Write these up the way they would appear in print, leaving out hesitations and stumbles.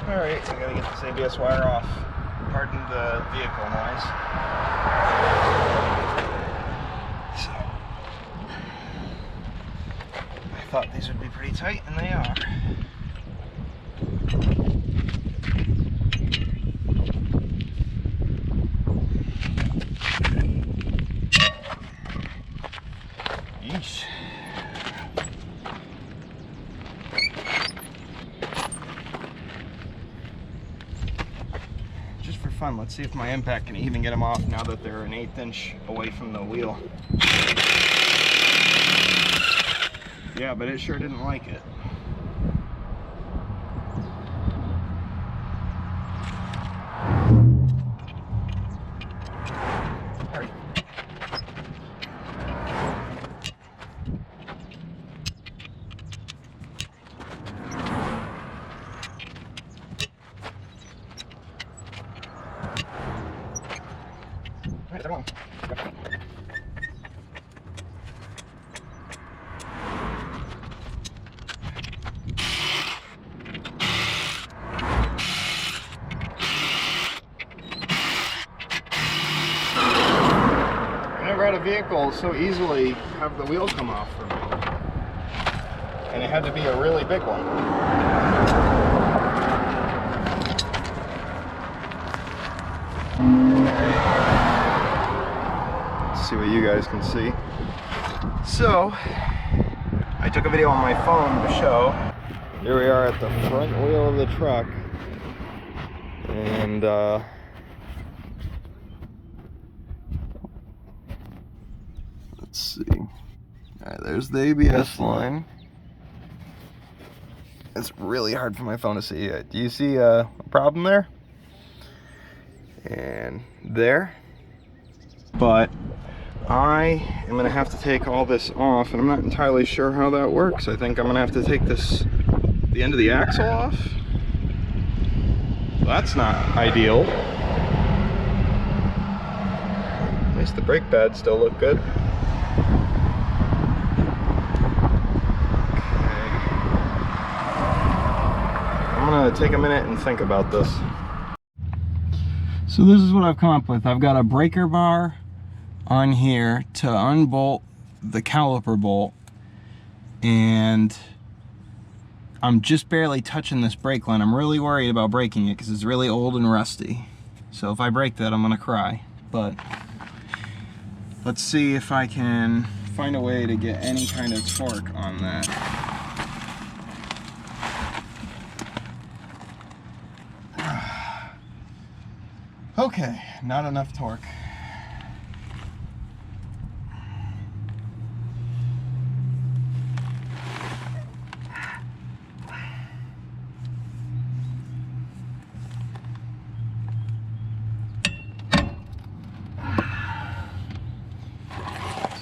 Alright, so I gotta get this ABS wire off. Pardon the vehicle noise. So, I thought these would be pretty tight, and they are. Yeesh. Just for fun, let's see if my impact can even get them off now that they're an 1/8 inch away from the wheel. Yeah, but it sure didn't like it. Never had a vehicle so easily have the wheel come off for me. And it had to be a really big one. Let's see what you guys can see. So, I took a video on my phone to show. Here we are at the front wheel of the truck. And let's see. Alright, there's the ABS line. It's really hard for my phone to see it. Do you see a problem there? And there. But I am going to have to take all this off, and I'm not entirely sure how that works. I think I'm going to have to take the end of the axle off. That's not ideal. At least the brake pads still look good. I'm gonna take a minute and think about this. So this is what I've come up with. I've got a breaker bar on here to unbolt the caliper bolt, and I'm just barely touching this brake line. I'm really worried about breaking it because it's really old and rusty. So if I break that, I'm gonna cry. But let's see if I can find a way to get any kind of torque on that. Okay, not enough torque.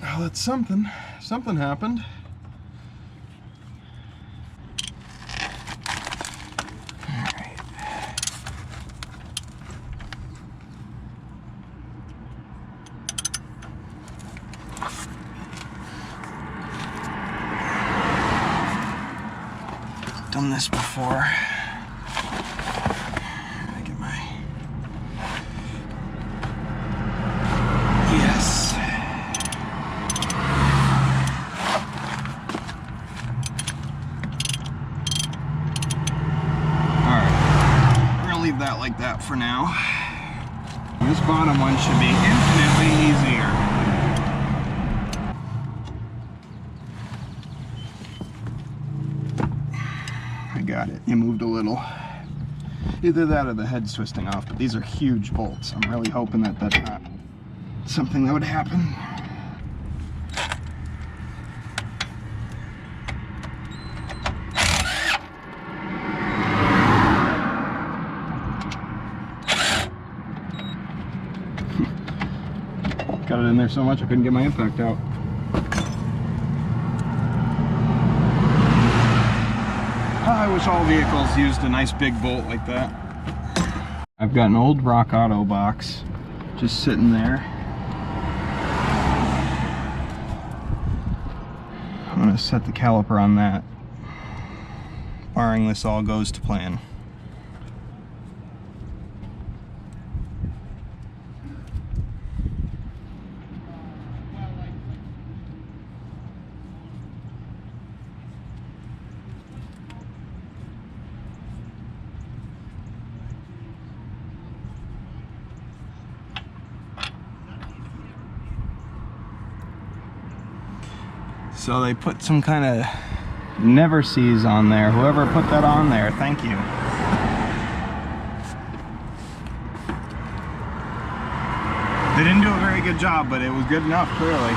Well, that's something. Something happened. Done this before. I get my... Yes. Alright. We're gonna leave that like that for now. This bottom one should be infinitely easier. Got it. It moved a little. Either that or the head's twisting off, but these are huge bolts. I'm really hoping that that's not something that would happen. Got it in there so much I couldn't get my impact out. I wish all vehicles used a nice big bolt like that. I've got an old Rock Auto box just sitting there. I'm going to set the caliper on that, barring this all goes to plan. So they put some kind of never sees on there. Whoever put that on there, thank you. They didn't do a very good job, but it was good enough, clearly.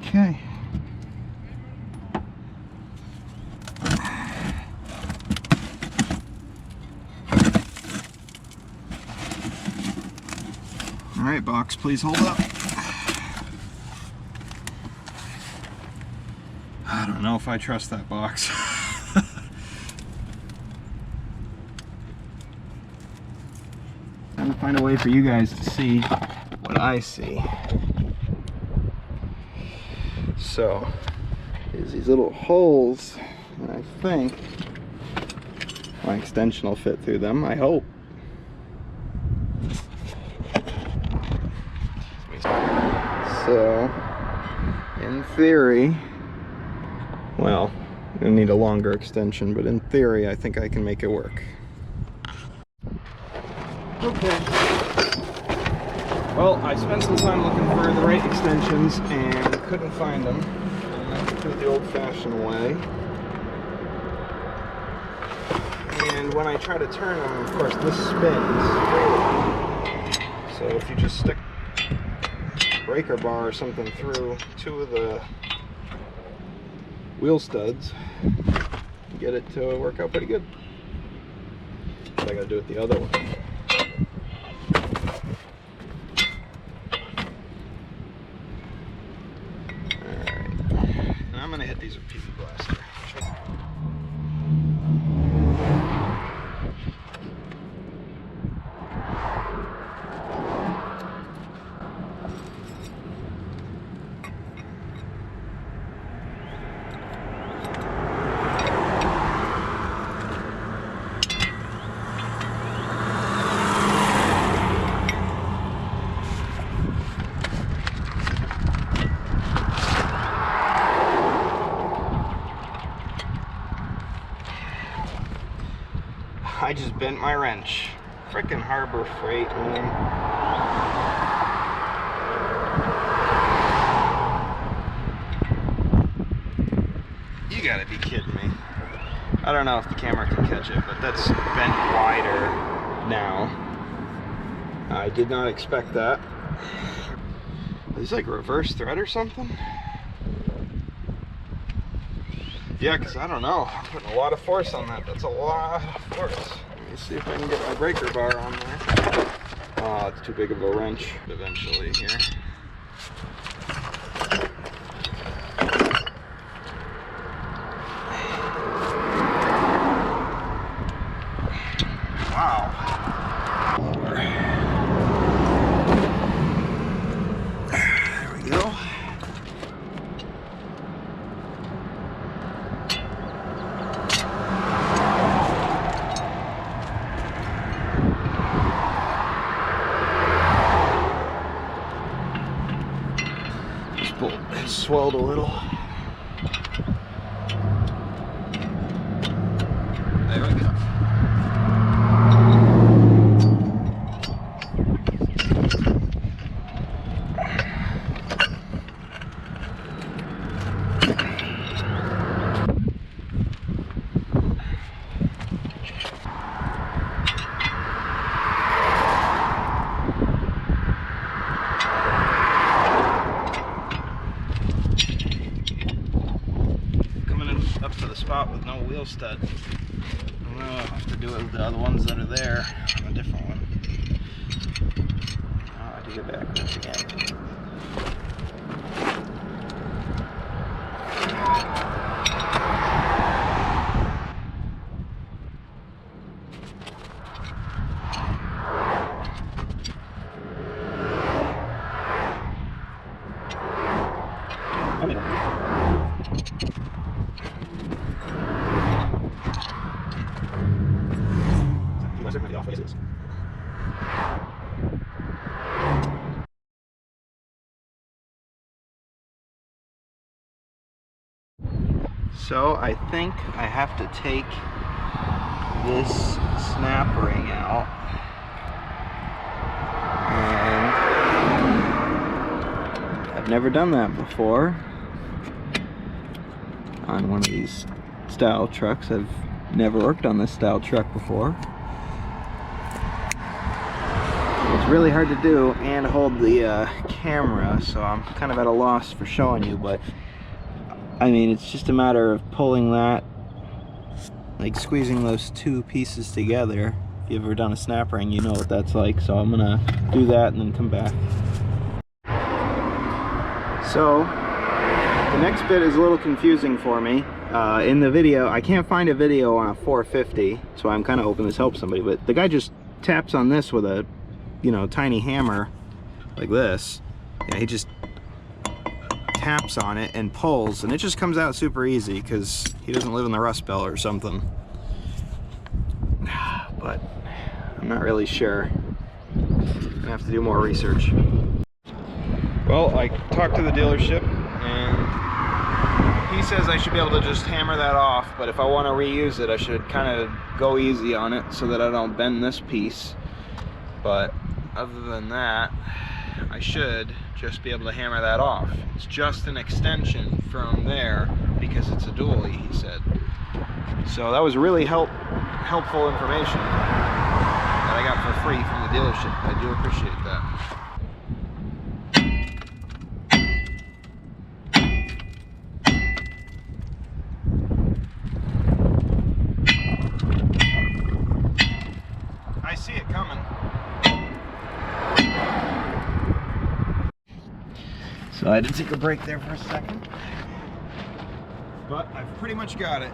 Okay. All right, box, please hold up. I don't know if I trust that box. Trying to find a way for you guys to see what I see. So, there's these little holes, and I think my extension will fit through them, I hope. So, in theory, well, I'm gonna need a longer extension, but in theory, I think I can make it work. Okay. Well, I spent some time looking for the right extensions and couldn't find them. I had to do it the old-fashioned way. And when I try to turn them, of course, this spins freely. So if you just stick a breaker bar or something through two of the wheel studs, you get it to work out pretty good. But I gotta do it the other way. I'm gonna hit these with PV Blaster. I just bent my wrench. Frickin' Harbor Freight, man. You gotta be kidding me. I don't know if the camera can catch it, but that's bent wider now. I did not expect that. Is this like reverse thread or something? Yeah, because I don't know. I'm putting a lot of force on that. That's a lot of force. Let me see if I can get my breaker bar on there. Oh, it's too big of a wrench. Eventually here. Wow. There we go. Swelled a little. There we go. Up to the spot with no wheel stud. I'm gonna have to do it with the other ones that are there on a different one. Oh, I did it backwards again. So I think I have to take this snap ring out, and I've never done that before on one of these style trucks. I've never worked on this style truck before. It's really hard to do and hold the camera, so I'm kind of at a loss for showing you, but I mean, it's just a matter of pulling that, like squeezing those two pieces together. If you've ever done a snap ring, you know what that's like. So I'm gonna do that and then come back. So the next bit is a little confusing for me. In the video, I can't find a video on a 450, so I'm kind of hoping this helps somebody. But the guy just taps on this with a, you know, tiny hammer like this. Yeah, he just taps on it and pulls, and it just comes out super easy because he doesn't live in the Rust Belt or something. But I'm not really sure. I'm gonna have to do more research. Well, I talked to the dealership and he says I should be able to just hammer that off, but if I want to reuse it, I should kind of go easy on it so that I don't bend this piece. But other than that, I should just be able to hammer that off. It's just an extension from there because it's a dually, he said. So that was really helpful information that I got for free from the dealership. I do appreciate that. I see it coming. So I had to take a break there for a second, but I've pretty much got it.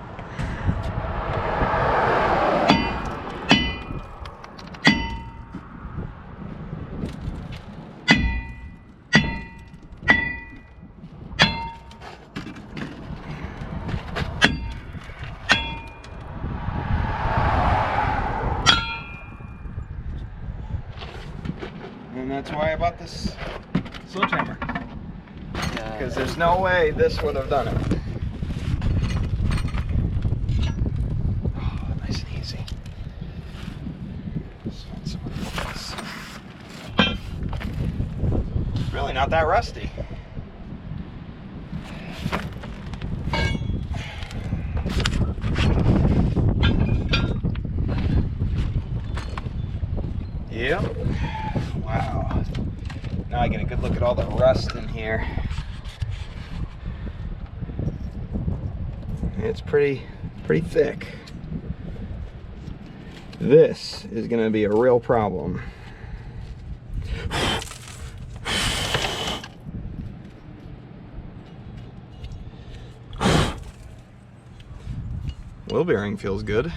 And that's why I bought this sledgehammer. Because there's no way this would have done it. Oh, nice and easy. It's really not that rusty. Yep. Wow. Now I get a good look at all the rust in here. It's pretty thick. This is going to be a real problem. Wheel bearing feels good.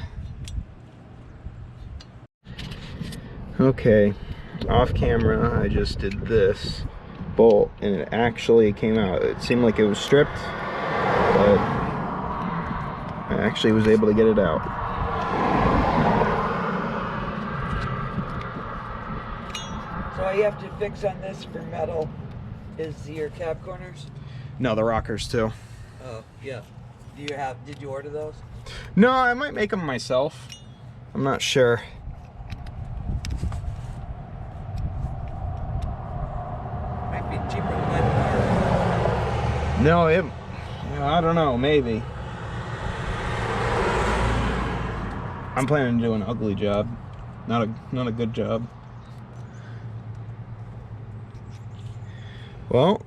Okay, off camera I just did this bolt and it actually came out. It seemed like it was stripped, but I actually was able to get it out. So all you have to fix on this for metal is your cab corners? No, the rockers too. Oh, yeah. Did you order those? No, I might make them myself. I'm not sure. Might be cheaper than that. No, I don't know, maybe. I'm planning to do an ugly job, not a good job. Well,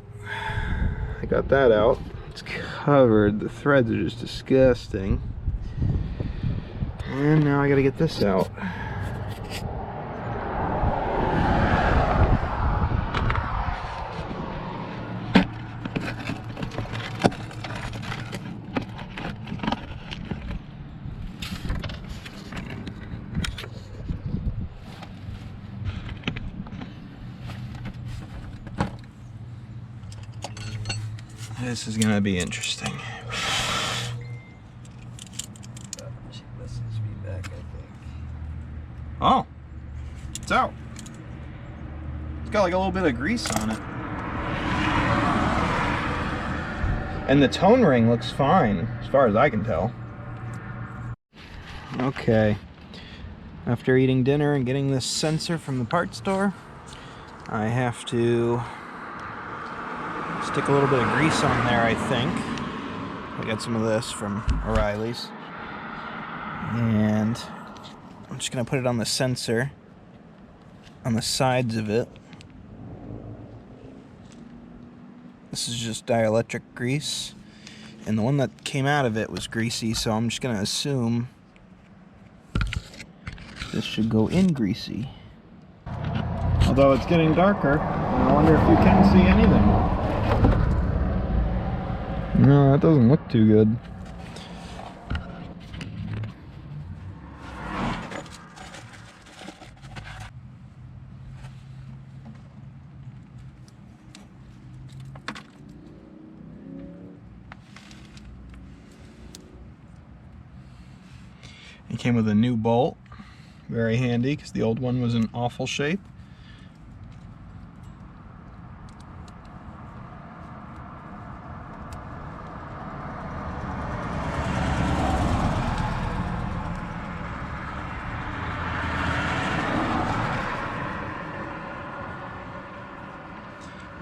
I got that out. It's covered. The threads are just disgusting. And now I gotta get this out. This is gonna be interesting. She listens me back, I think. Oh, it's out. It's got like a little bit of grease on it. And the tone ring looks fine, as far as I can tell. Okay. After eating dinner and getting this sensor from the parts store, I have to stick a little bit of grease on there, I think. I got some of this from O'Reilly's. And I'm just gonna put it on the sensor, on the sides of it. This is just dielectric grease. And the one that came out of it was greasy, so I'm just gonna assume this should go in greasy. Although it's getting darker, I wonder if you can see anything. No, that doesn't look too good. It came with a new bolt, very handy because the old one was in awful shape.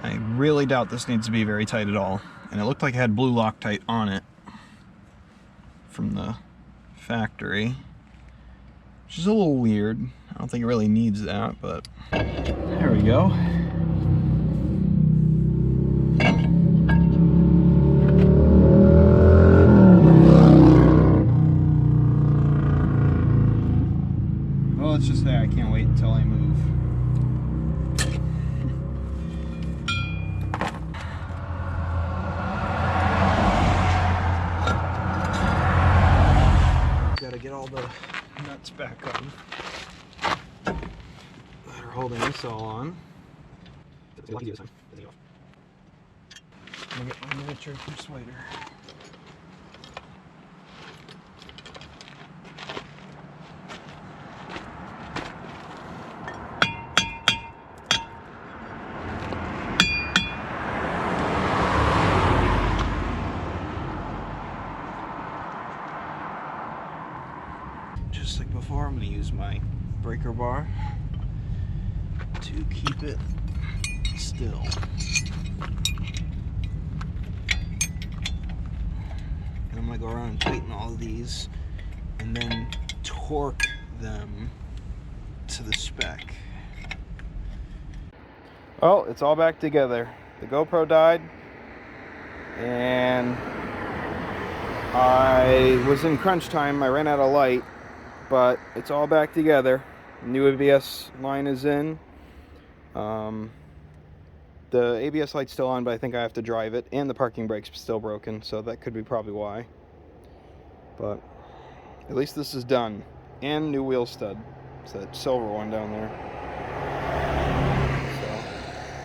I really doubt this needs to be very tight at all, and it looked like it had blue Loctite on it from the factory, which is a little weird. I don't think it really needs that, but there we go. Well, let's just say I can't wait until I move. Gotta get all the nuts back on that are holding this all on. I'm gonna get my miniature persuader. Just like before, I'm going to use my breaker bar to keep it still. And I'm going to go around and tighten all of these and then torque them to the spec. Oh, it's all back together. The GoPro died and I was in crunch time. I ran out of light. But it's all back together. New ABS line is in. The ABS light's still on, but I think I have to drive it. And the parking brake's still broken, so that could be probably why. But at least this is done. And new wheel stud. It's that silver one down there. So.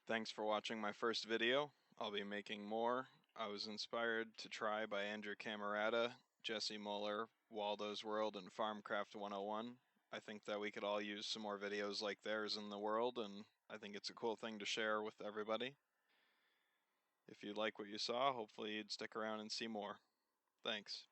Thanks for watching my first video. I'll be making more. I was inspired to try by Andrew Camerata, Jesse Muller, Waldo's World, and Farmcraft 101. I think that we could all use some more videos like theirs in the world, and I think it's a cool thing to share with everybody. If you like what you saw, hopefully you'd stick around and see more. Thanks.